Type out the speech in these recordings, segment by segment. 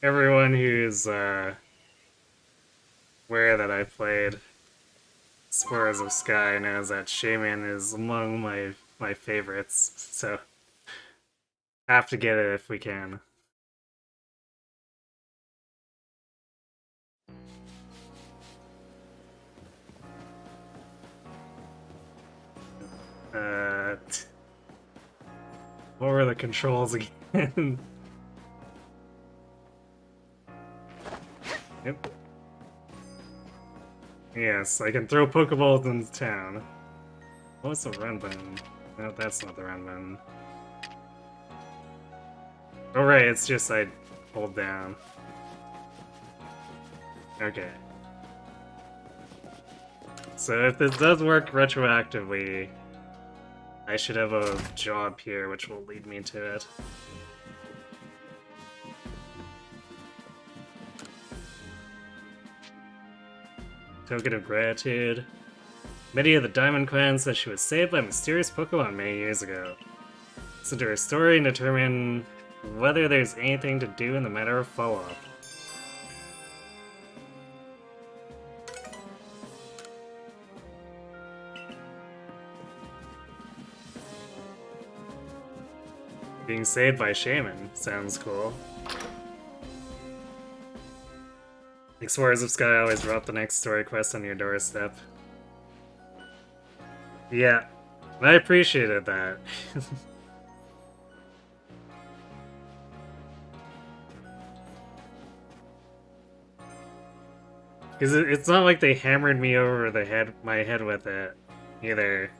everyone who's aware that I played Spores of Sky knows that Shaymin is among my favorites. So have to get it if we can. Uh, what were the controls again? Yep. Yes, I can throw Pokeballs into town. What's the run button? No, that's not the run button. Oh right, it's just I hold down. Okay. So if this does work retroactively, I should have a job here, which will lead me to it. Token of gratitude. Many of the Diamond Clan said she was saved by mysterious Pokemon many years ago. Listen to her story and determine whether there's anything to do in the matter of follow-up. Being saved by Shaymin sounds cool. Explorers of Sky always drop the next story quest on your doorstep. Yeah, I appreciated that. Because it's not like they hammered me over my head with it, either.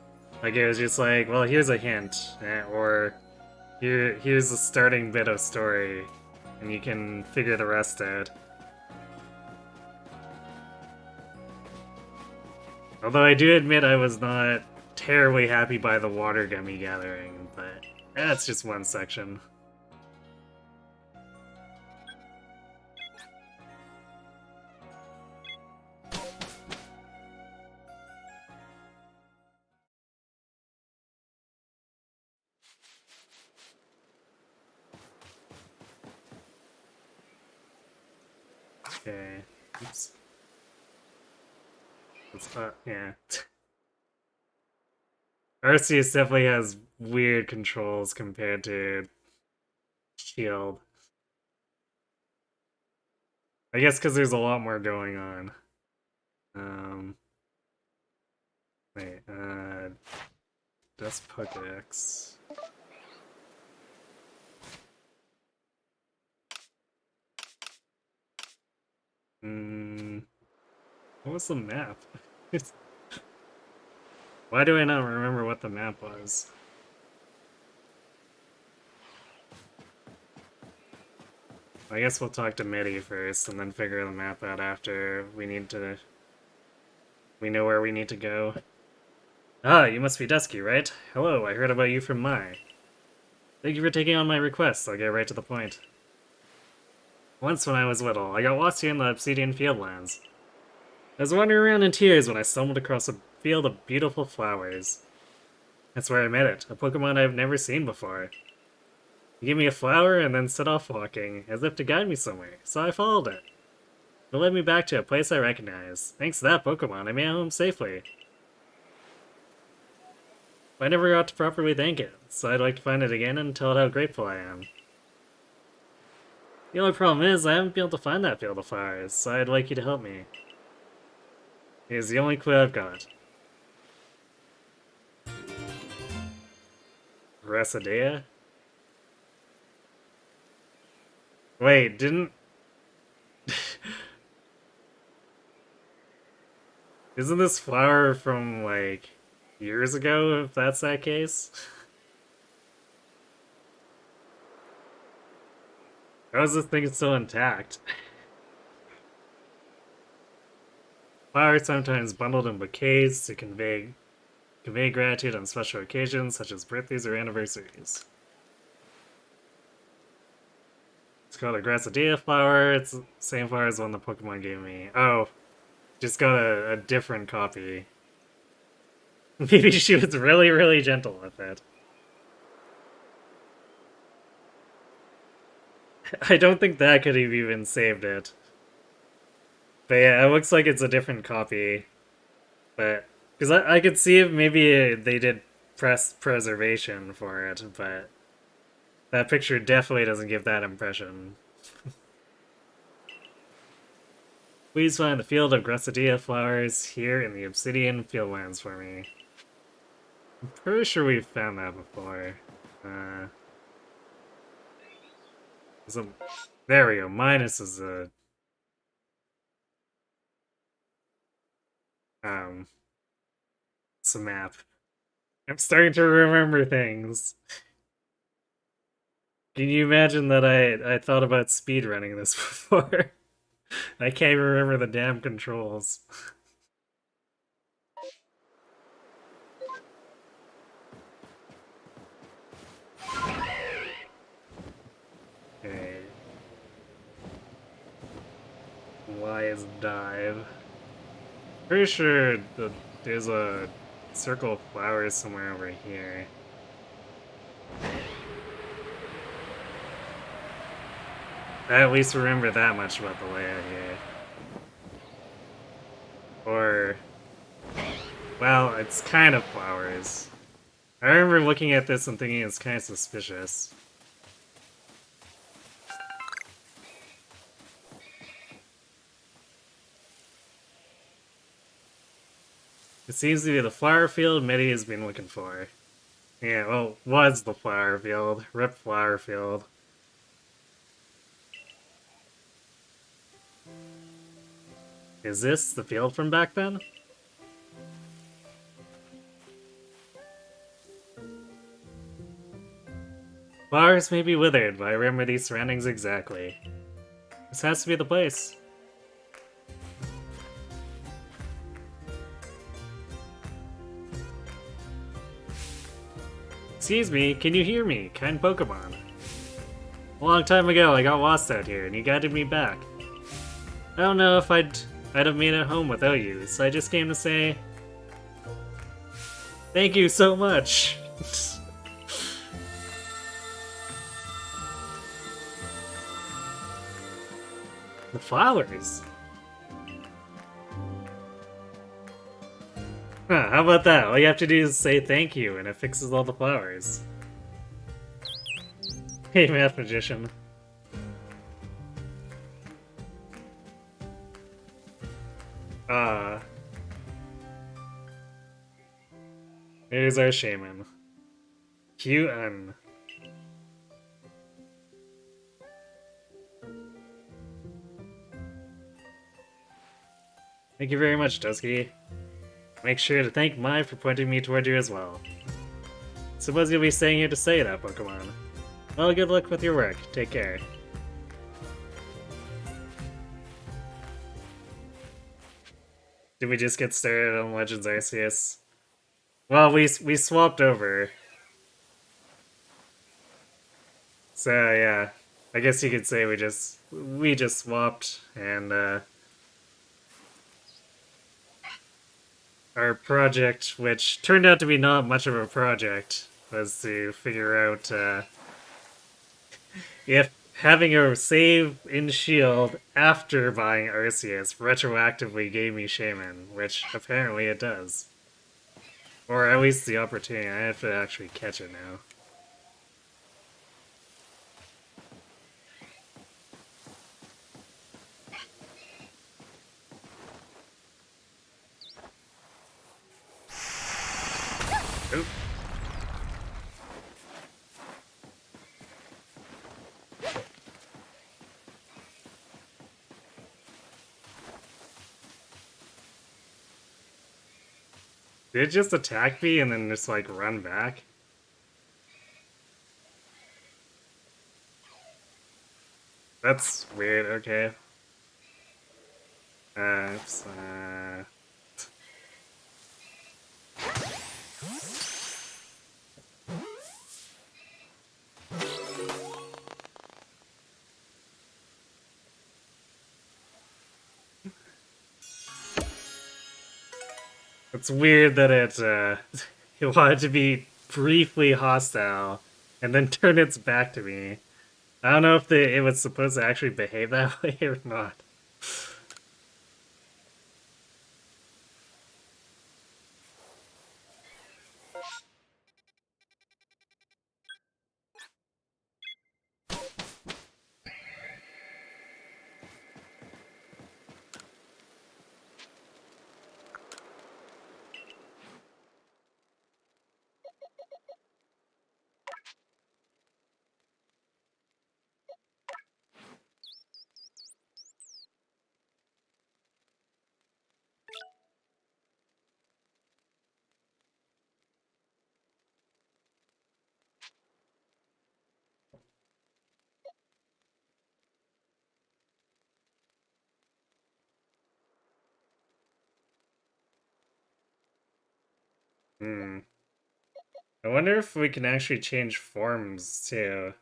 Like, it was just like, well, here's a hint, or here's the starting bit of story, and you can figure the rest out. Although I do admit I was not terribly happy by the water gummy gathering, but that's just one section. Okay. Oops. Yeah. Arceus definitely has weird controls compared to Shield. I guess because there's a lot more going on. Um, wait, Dust Pokedex. Hmm, what was the map? Why do I not remember what the map was? I guess we'll talk to Midi first and then figure the map out after we know where we need to go. Ah, you must be Dusky, right? Hello, I heard about you from Mai. Thank you for taking on my request. I'll get right to the point. Once when I was little, I got lost here in the Obsidian Fieldlands. I was wandering around in tears when I stumbled across a field of beautiful flowers. That's where I met it, a Pokemon I've never seen before. He gave me a flower and then set off walking, as if to guide me somewhere, so I followed it. It led me back to a place I recognize. Thanks to that Pokemon, I made it home safely. I never got to properly thank it, so I'd like to find it again and tell it how grateful I am. The only problem is, I haven't been able to find that field of flowers, so I'd like you to help me. Here's the only clue I've got. Residea? Wait, didn't... Isn't this flower from, like, years ago, if that's that case? How is this thing still intact? Flowers sometimes bundled in bouquets to convey gratitude on special occasions such as birthdays or anniversaries. It's called a Grassadea flower. It's the same flower as the one the Pokemon gave me. Oh, just got a different copy. Maybe she was really, really gentle with it. I don't think that could have even saved it. But yeah, it looks like it's a different copy. But because I could see if maybe they did press preservation for it, but that picture definitely doesn't give that impression. Please find the field of Grassadia flowers here in the Obsidian Fieldlands for me. I'm pretty sure we've found that before. Uh, so, there we go. Minus is a um, it's a map. I'm starting to remember things. Can you imagine that I thought about speedrunning this before? I can't even remember the damn controls. Okay. Y is dive. Pretty sure there's a circle of flowers somewhere over here. I at least remember that much about the layout here. Or, well, it's kind of flowers. I remember looking at this and thinking it's kind of suspicious. It seems to be the flower field Mitty has been looking for. Yeah, well, was the flower field. Rip flower field. Is this the field from back then? Flowers may be withered, but I remember these surroundings exactly. This has to be the place. Excuse me, can you hear me? Kind Pokemon. A long time ago, I got lost out here, and you guided me back. I don't know if I'd have made it home without you, so I just came to say thank you so much. The flowers. Huh, how about that? All you have to do is say thank you, and it fixes all the flowers. Hey, Math Magician. Ah. Here's our Shaymin. QN. Thank you very much, Dusky. Make sure to thank Mai for pointing me toward you as well. Suppose you'll be staying here to say that, Pokemon. Well, good luck with your work. Take care. Did we just get started on Legends Arceus? Well, we swapped over. So yeah, I guess you could say we just swapped, and our project, which turned out to be not much of a project, was to figure out if having a save in Shield after buying Arceus retroactively gave me Shaymin, which apparently it does. Or at least the opportunity. I have to actually catch it now. Oop. Did it just attack me and then just like run back? That's weird, okay. Oops, It's weird that it, it wanted to be briefly hostile and then turn its back to me. I don't know if it was supposed to actually behave that way or not. Hmm. I wonder if we can actually change forms too.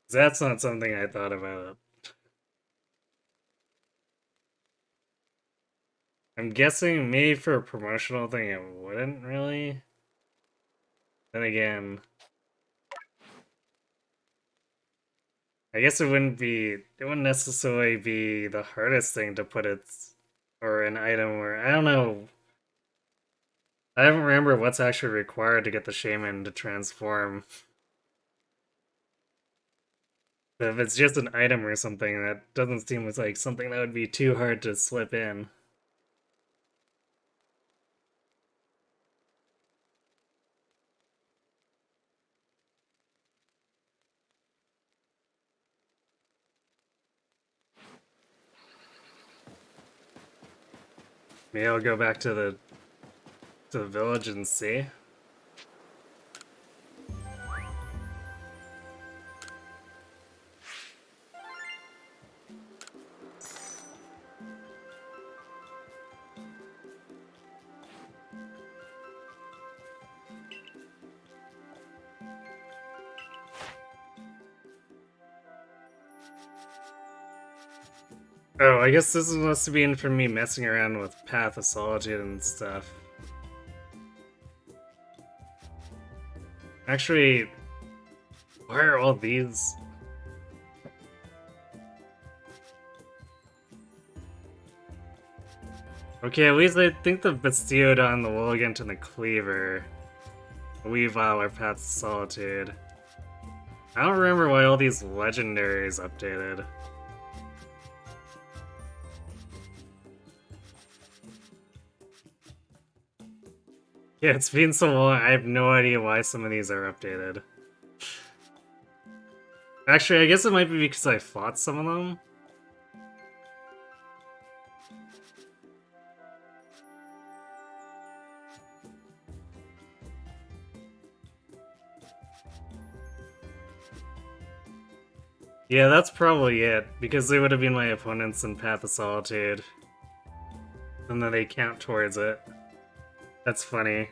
That's not something I thought about. I'm guessing maybe for a promotional thing it wouldn't really. Then again, I guess it wouldn't necessarily be the hardest thing to put it or an item where I don't know. I don't remember what's actually required to get the shaman to transform. But if it's just an item or something, that doesn't seem like something that would be too hard to slip in. Maybe I'll go back to the village and see. Oh, I guess this must have been from me messing around with Path of Solitude and stuff. Actually, why are all these? Okay, at least I think the Bastiodon, the Willigant, and the Cleaver, the Weavile are Path of Solitude. I don't remember why all these legendaries updated. Yeah, it's been so long, I have no idea why some of these are updated. Actually, I guess it might be because I fought some of them. Yeah, that's probably it, because they would have been my opponents in Path of Solitude. And then they count towards it. That's funny.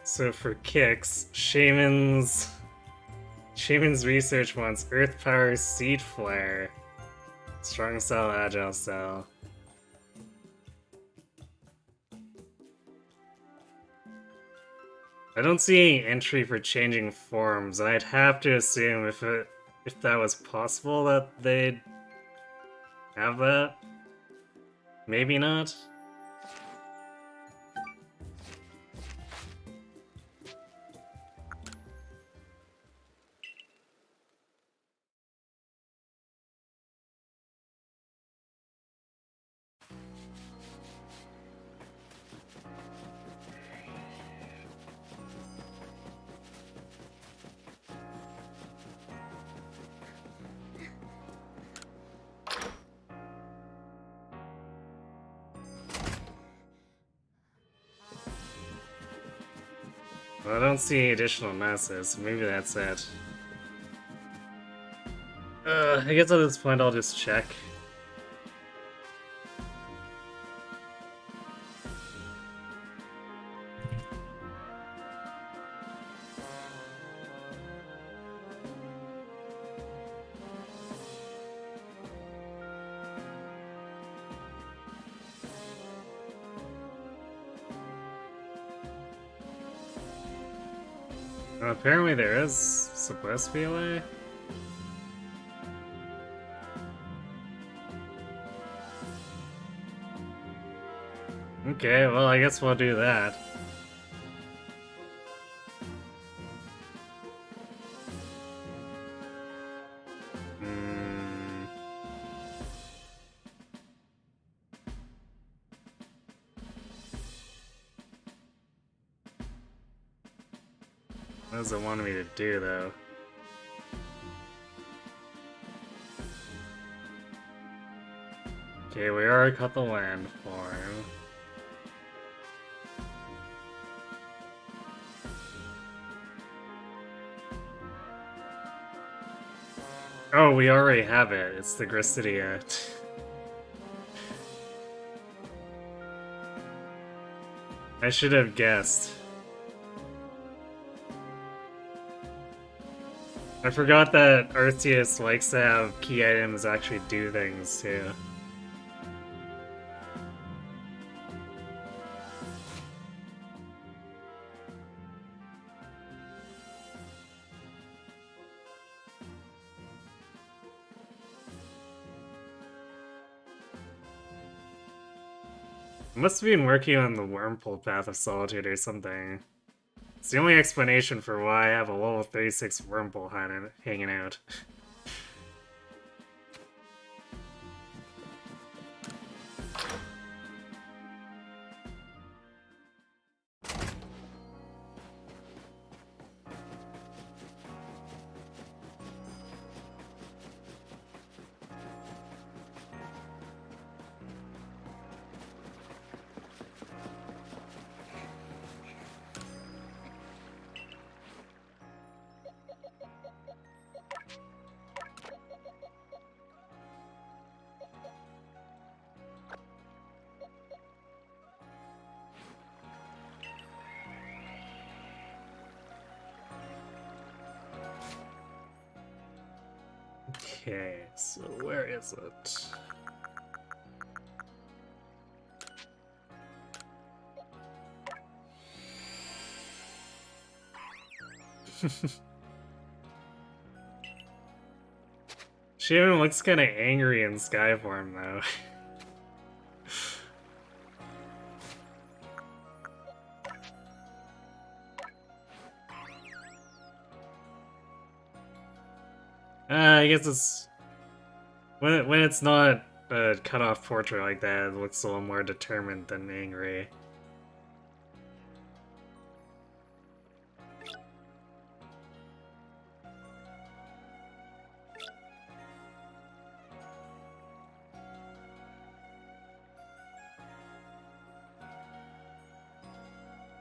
So for kicks, Shaman's research wants Earth Power Seed Flare. Strong Style, Agile Style. I don't see any entry for changing forms, and I'd have to assume if that was possible that they'd have that. Maybe not. Well, I don't see any additional messes, so maybe that's it. I guess at this point I'll just check. Well, apparently there is supposed to be a way. Okay, well, I guess we'll do that. What does it want me to do, though? Okay, we already cut the land farm. Oh, we already have it. It's the Grissidia. I should have guessed. I forgot that Arceus likes to have key items actually do things, too. Must have been working on the Wormhole Path of Solitude or something. It's the only explanation for why I have a level 36 Wormhole hanging out. Okay, so where is it? She even looks kind of angry in sky form, though. I guess it's when it's not a cut-off portrait like that, it looks a little more determined than angry.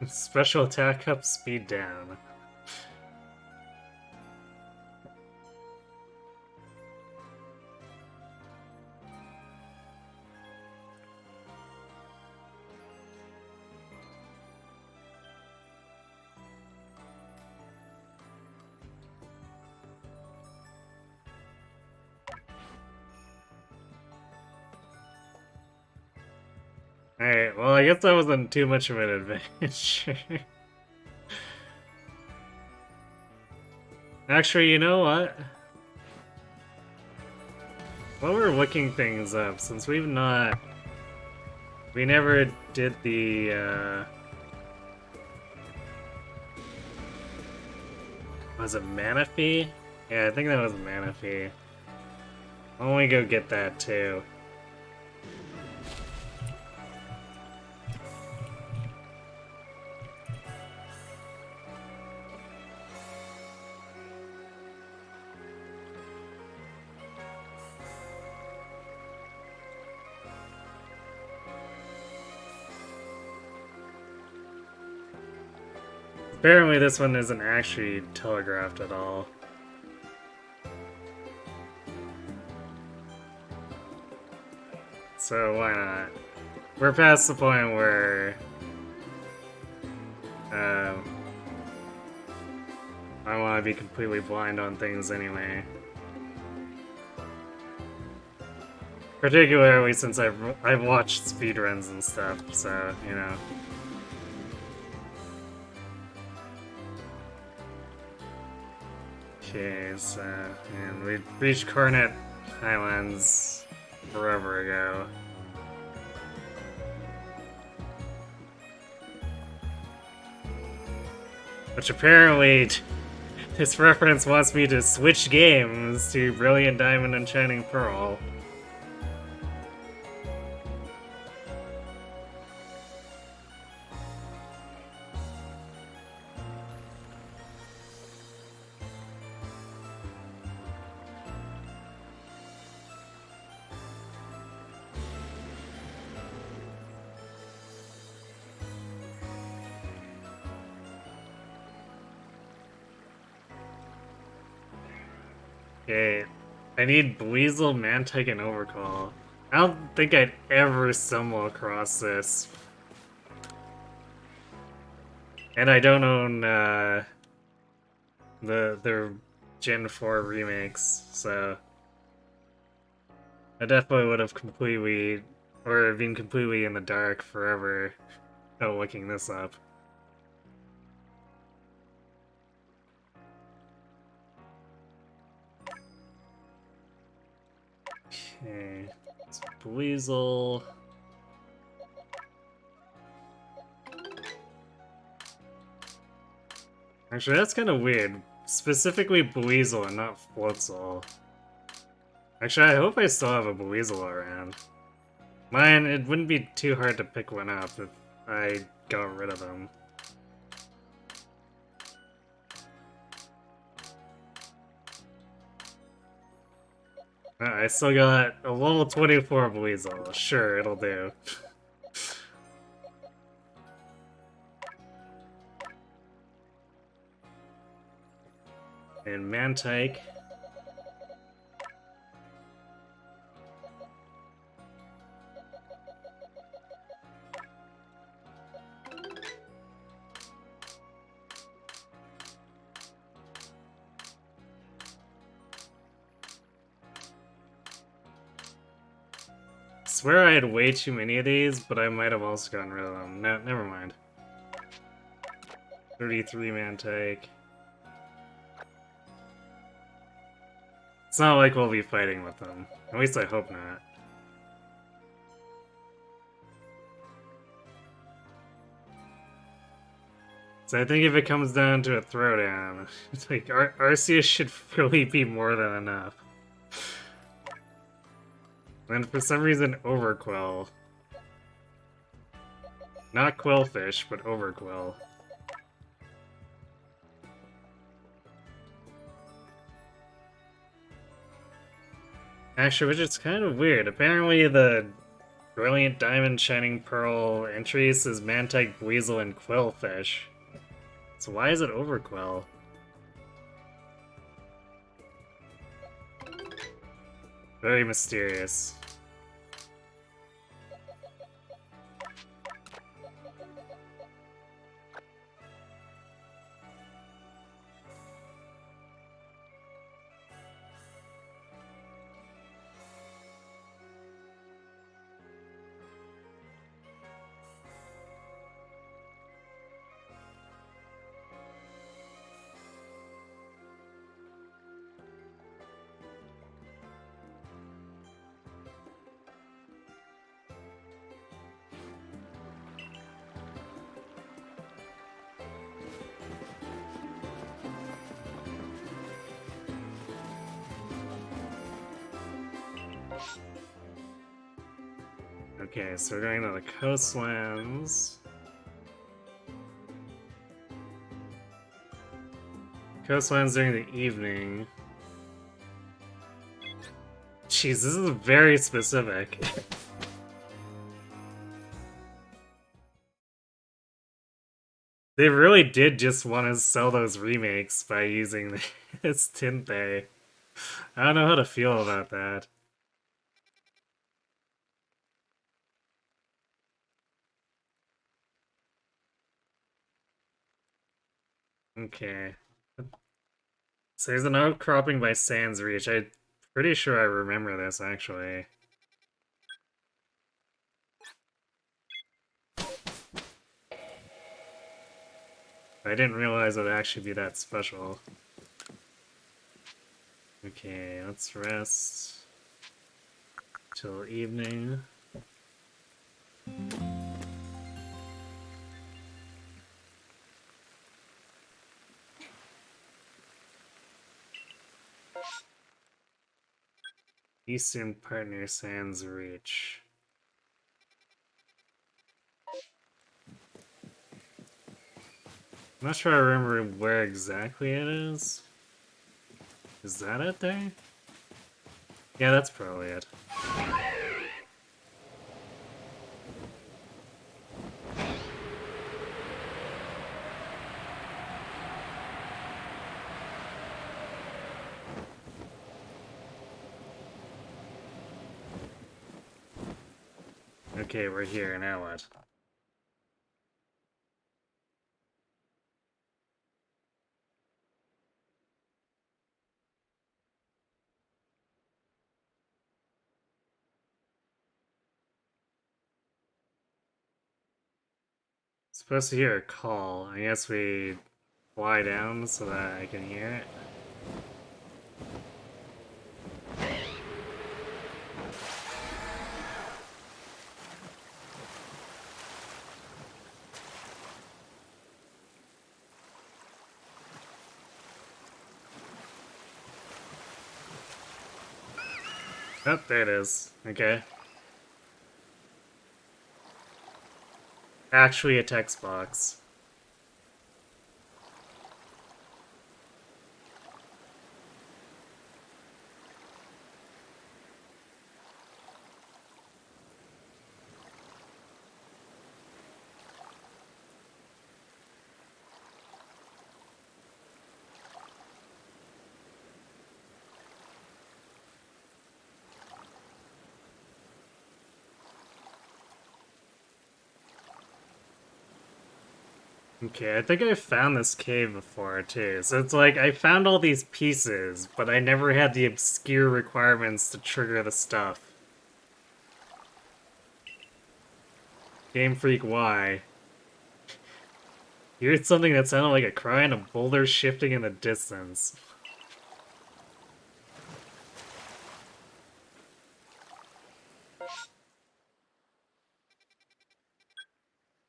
Special attack up, speed down. Alright, well, I guess that wasn't too much of an adventure. Actually, you know what? While we're looking things up, since we never did the, was it Manaphy? Yeah, I think that was Manaphy. Why don't we go get that, too? Apparently this one isn't actually telegraphed at all. So why not? We're past the point where I want to be completely blind on things anyway. Particularly since I've watched speedruns and stuff, so, you know. Okay, so, and we reached Coronet Highlands forever ago. Which apparently, this reference wants me to switch games to Brilliant Diamond and Shining Pearl. Okay, I need Bleasel, Mantike, and Overcall. I don't think I'd ever stumble across this. And I don't own their Gen 4 remakes, so I definitely would have completely, or been completely in the dark forever without looking this up. Okay, so Bleasel. Actually, that's kind of weird. Specifically Bleasel and not Floatzel. Actually, I hope I still have a Bleasel around. Mine, it wouldn't be too hard to pick one up if I got rid of them. I still got a level 24 Bleasel. Sure, it'll do. And Mantike. I swear I had way too many of these, but I might have also gotten rid of them. No, never mind. 33 Mantike. It's not like we'll be fighting with them. At least I hope not. So I think if it comes down to a throwdown, it's like Arceus should really be more than enough. And for some reason, Overquill. Not Quillfish, but Overquill. Actually, which is kind of weird. Apparently the Brilliant Diamond Shining Pearl entries is Mantike, Weasel, and Quillfish. So why is it Overquill? Very mysterious. Okay, so we're going to the coastlands. Coastlands during the evening. Jeez, this is very specific. They really did just want to sell those remakes by using this, didn't they? I don't know how to feel about that. Okay. So there's an outcropping by Sands Reach. I'm pretty sure I remember this, actually. I didn't realize it would actually be that special. Okay, let's rest till evening. Eastern Partner Sans Reach. I'm not sure I remember where exactly it is. Is that it there? Yeah, that's probably it. Okay, we're here, now what? Supposed to hear a call. I guess we fly down so that I can hear it. Oh, there it is. Okay. Actually a text box. Okay, I think I found this cave before, too. So it's like, I found all these pieces, but I never had the obscure requirements to trigger the stuff. Game Freak, why? You heard something that sounded like a cry and a boulder shifting in the distance.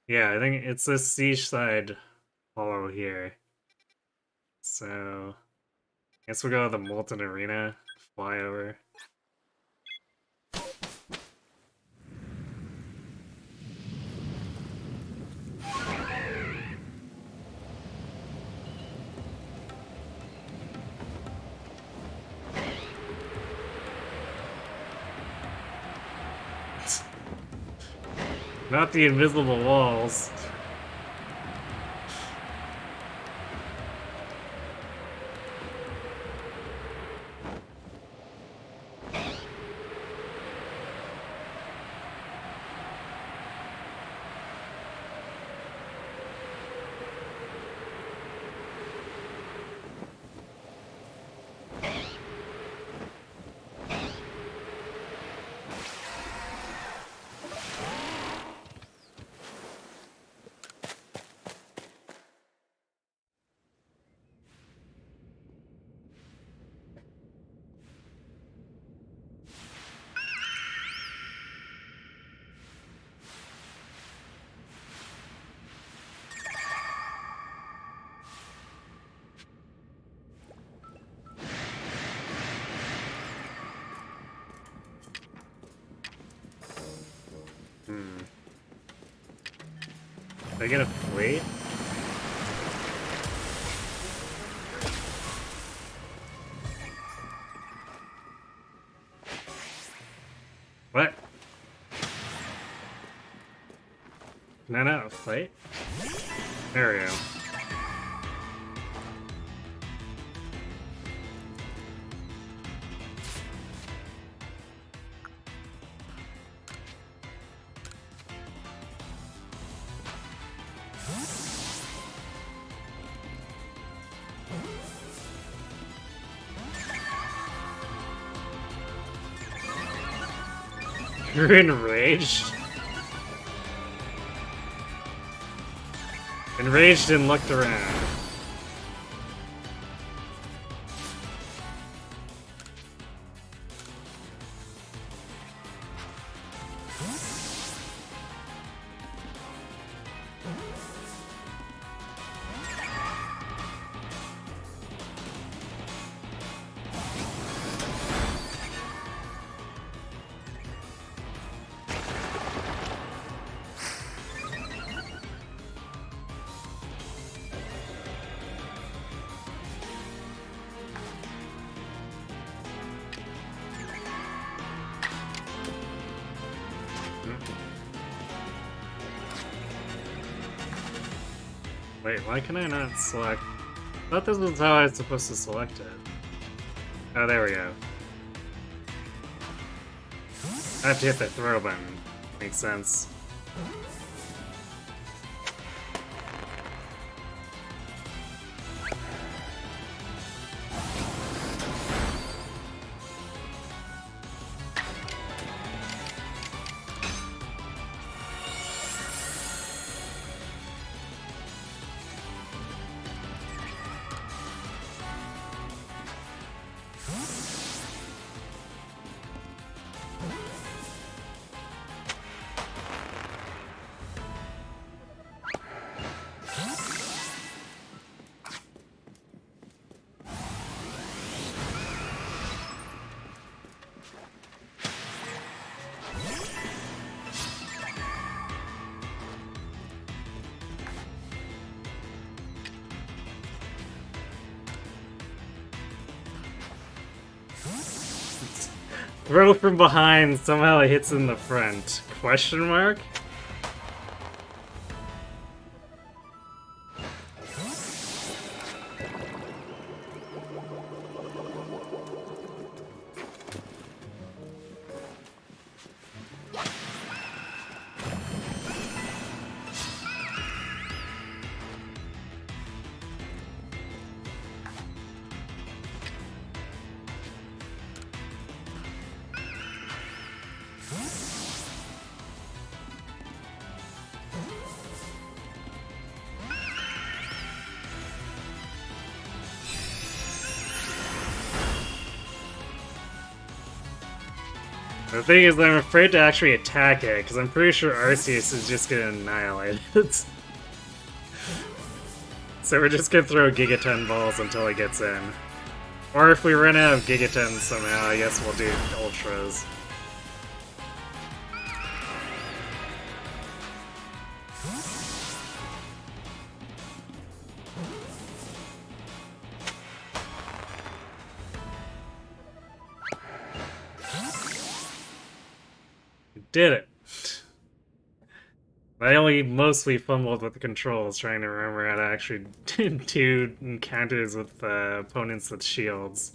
Yeah, I think it's this seaside hollow here. So, I guess we'll go to the Molten Arena, fly over. Not the invisible walls. Am I gonna wait? What? No, fight? There we go. You're enraged? Enraged and looked around. Wait, why can I not select? I thought this was how I was supposed to select it. Oh, there we go. I have to hit the throw button. Makes sense. Throw from behind, somehow it hits in the front. Question mark? The thing is, I'm afraid to actually attack it, because I'm pretty sure Arceus is just gonna annihilate it. So we're just gonna throw Gigaton balls until it gets in. Or if we run out of Gigatons somehow, I guess we'll do Ultras. Did it! I only mostly fumbled with the controls, trying to remember how to actually do encounters with opponents with shields.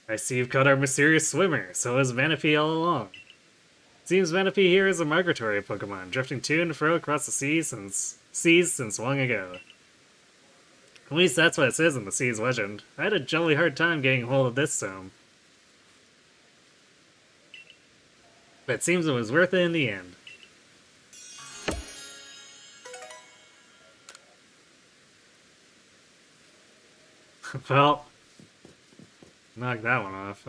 I see you've caught our mysterious swimmer, so has Manaphy all along. Seems Manaphy here is a migratory Pokemon, drifting to and fro across the seas since long ago. At least that's what it says in the Sea's legend. I had a jolly hard time getting hold of this tome. But it seems it was worth it in the end. Well, knock that one off.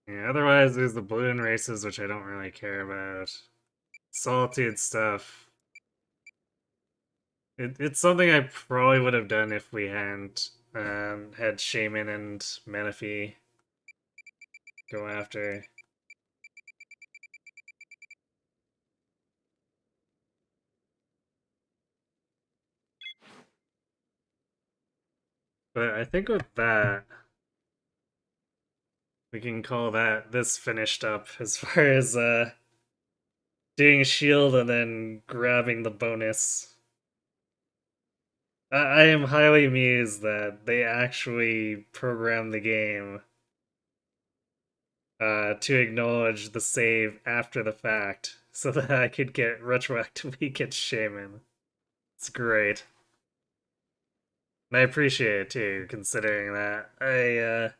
Yeah, otherwise there's the balloon races, which I don't really care about. Solitude stuff. It's something I probably would have done if we hadn't had Shaymin and Manaphy go after. But I think with that, we can call this finished up as far as doing a shield and then grabbing the bonus. I am highly amused that they actually programmed the game to acknowledge the save after the fact so that I could get retroactively get Shaymin. It's great. And I appreciate it too, considering that I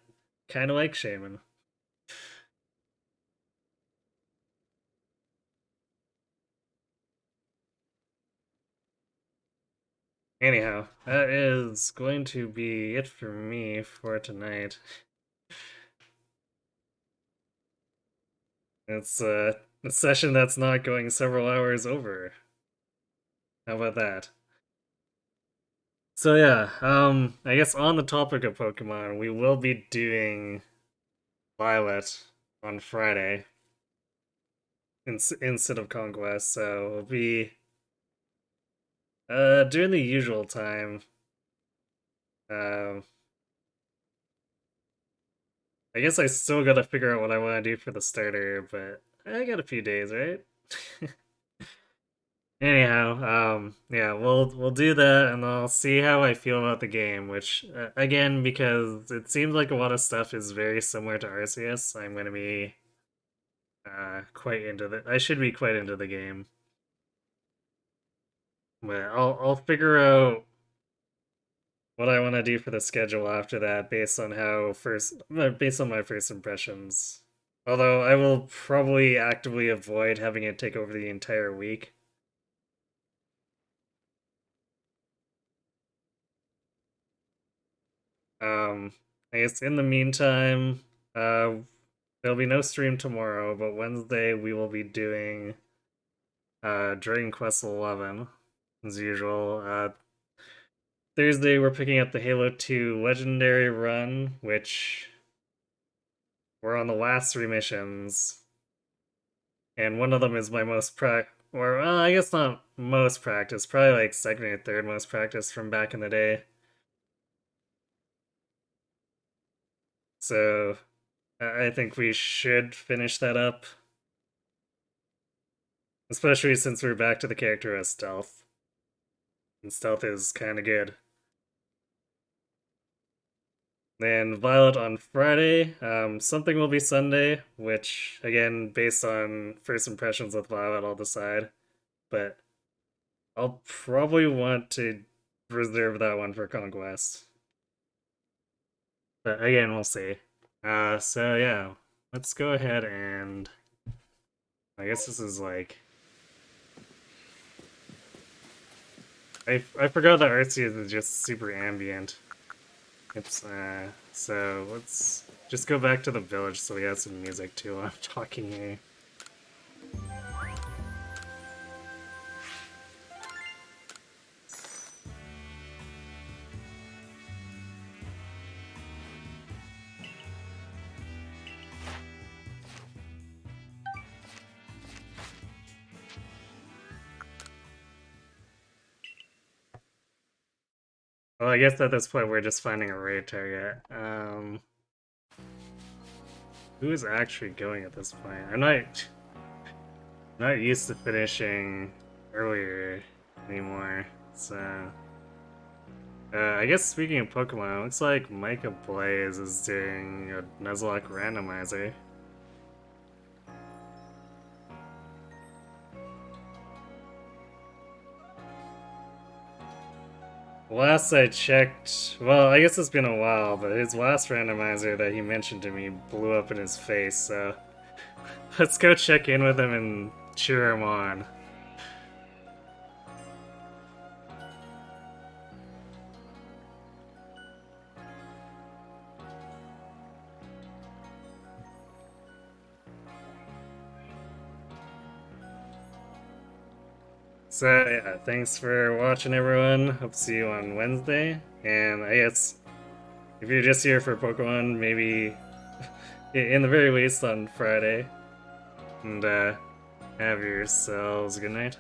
kind of like Shaymin. Anyhow, that is going to be it for me for tonight. It's A session that's not going several hours over. How about that? So yeah, I guess on the topic of Pokemon, we will be doing Violet on Friday instead of Conquest, so we'll be doing the usual time. Um, I guess I still gotta figure out what I want to do for the starter, but I got a few days, right? Anyhow, yeah, we'll do that, and I'll see how I feel about the game. Which, again, because it seems like a lot of stuff is very similar to Arceus, I'm gonna be quite into the. I should be quite into the game, but I'll figure out what I want to do for the schedule after that, based on my first impressions. Although I will probably actively avoid having it take over the entire week. Um, I guess in the meantime, there'll be no stream tomorrow, but Wednesday we will be doing Dragon Quest XI as usual. Thursday we're picking up the Halo 2 Legendary Run, which we're on the last three missions, and one of them is my most or I guess not most practice, probably like second or third most practice from back in the day. So I think we should finish that up, especially since we're back to the character as Stealth, and Stealth is kind of good. Then Violet on Friday. Something will be Sunday, which again, based on first impressions with Violet, I'll decide. But I'll probably want to reserve that one for Conquest. But again, we'll see. So yeah, let's go ahead and I guess this is like I forgot that Arceus is just super ambient. It's so let's just go back to the village so we have some music too while I'm talking here. Well, I guess at this point we're just finding a raid target. Who is actually going at this point? I'm not used to finishing earlier anymore, so I guess speaking of Pokemon, it looks like Micah Blaze is doing a Nuzlocke randomizer. Last I checked, well, I guess it's been a while, but his last randomizer that he mentioned to me blew up in his face, so let's go check in with him and cheer him on. So yeah, thanks for watching everyone. Hope to see you on Wednesday. And I guess if you're just here for Pokemon, maybe in the very least on Friday. And have yourselves a good night.